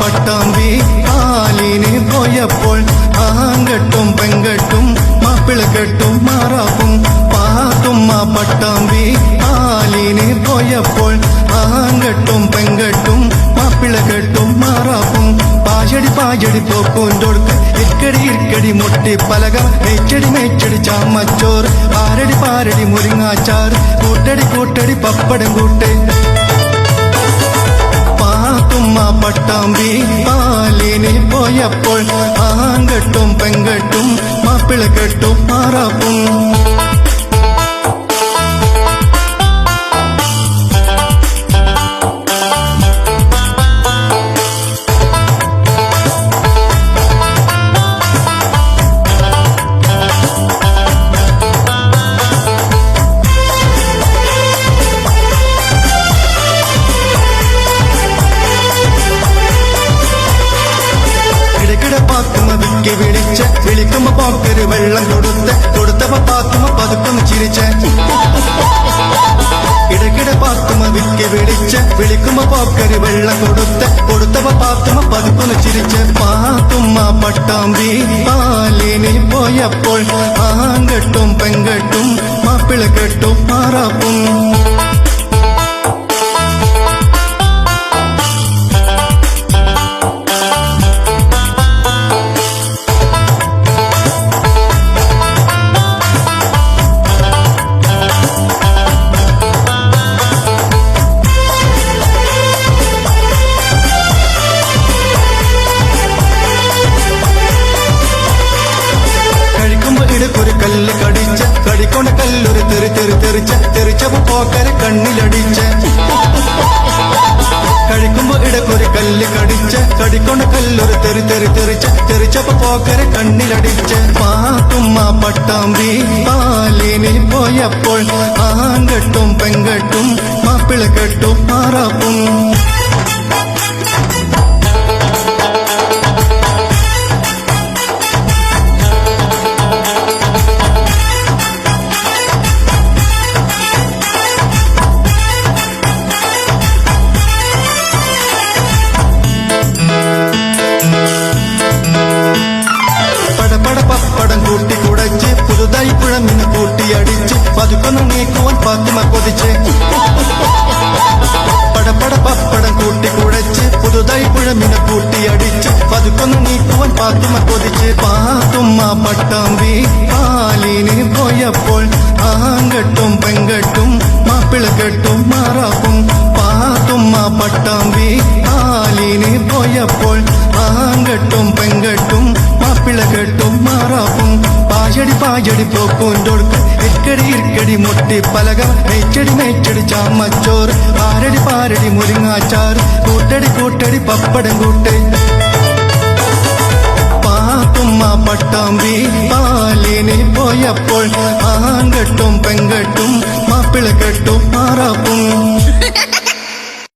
പട്ടാമ്പി പാലിന് പോയപ്പോൾ ആങ്കെട്ടും പെങ്കെട്ടും മാപ്പിള കെട്ടും മാറാപ്പും. പാത്തുമ്മ പട്ടാമ്പി പാലിന് പോയപ്പോൾ ആങ്കെട്ടും പെങ്കെട്ടും മാപ്പിള കെട്ടും മാറാപ്പും. പാചടി പാചടി പോക്കൂൻ്റൊടുക്ക് ഇക്കടി ഇക്കടി മുട്ടി പലക മേച്ചടി മേച്ചടി ചാമച്ചോറ് പാരടി പാരടി മുരിങ്ങാച്ചാറ് കൂട്ടടി കൂട്ടടി പപ്പടം കൂട്ട്. പാത്തുമ്മ പട്ടാമ്പി പാലിന് പോയപ്പോൾ ആങ്കെട്ടും പെങ്കെട്ടും മാപ്പിള കെട്ടും മാറാപ്പും. പാത്തുമ്മ വിക്കി വിളിച്ച് വിളിക്കുമ്പോ പോക്കര് വെള്ളം കൊടുത്തപ്പോ പാത്തുമ്മ പതുക്കൊന്ന് ചിരിച്ച്. ഇടയ്ക്കിടെ പാത്തുമ്മ വിക്കി വിളിച്ച് വിളിക്കുമ്പോ പോക്കര് വെള്ളം കൊടുത്തപ്പോ പാത്തുമ്മ പതുക്കൊന്ന് ചിരിച്ച്. പാത്തുമ്മ പട്ടാമ്പി പാലിന് പോയപ്പോൾ ആങ്കെട്ടും പെങ്കെട്ടും മാപ്പിള കെട്ടും മാറാപ്പും. ഒരു കല്ല് കടിച്ച് കടിക്കൊണ്ട കല്ലൊരു തെറിച്ചപ്പോ പോക്കരെ കണ്ണിലടിച്ച്. കഴിക്കുമ്പോ ഇടക്കൊരു കല്ല് കടിച്ച് കടിക്കൊണ്ട കല്ലൊരു തെറിച്ചപ്പോ പോക്കരെ കണ്ണിലടിച്ച്. പാത്തുമ്മ പട്ടാമ്പി പാലിന് പോയപ്പോൾ ആങ്കെട്ടും പെങ്കെട്ടും മാപ്പിള കെട്ടും മാറാപ്പും. പപ്പടം കൂട്ടി കുടച്ച് പുതുതായി പുഴമിന് കൂട്ടിയടിച്ച് പതുക്കൊന്ന് നീക്കുവാൻ പാത്തുമ്മ കൊതിച്ച്. പടപട പപ്പടം കൂട്ടി കുടച്ച് പുതുതായി പുഴമിന് കൂട്ടിയടിച്ച് പതുക്കൊന്ന് നീക്കുവാൻ പാത്തുമ്മ കൊതിച്ച്. പാത്തുമ്മ പട്ടാമ്പി പാലിന് പോയപ്പോൾ ആങ്കെട്ടും പെങ്കെട്ടും മാപ്പിള കെട്ടും മാറാപ്പും. പാത്തുമ്മ പട്ടാമ്പി പാലിന് പോയപ്പോൾ ആങ്കെട്ടും പെങ്കെട്ടും മാപ്പിള കെട്ടും മാറാപ്പും. പാചടി പാചടി പോക്കൂൻ്റൊടുക്ക് ഇക്കടി ഇക്കടി മുട്ടി പലക മേച്ചടി മേച്ചടി ചാമച്ചോറ് പാരടി പാരടി മുരിങ്ങാച്ചാറ് കൂട്ടടി കൂട്ടടി പപ്പടം കൂട്ട്. പാത്തുമ്മ പട്ടാമ്പി പാലിന് പോയപ്പോൾ ആങ്കെട്ടും പെങ്കെട്ടും മാപ്പിള കെട്ടും മാറാപ്പും.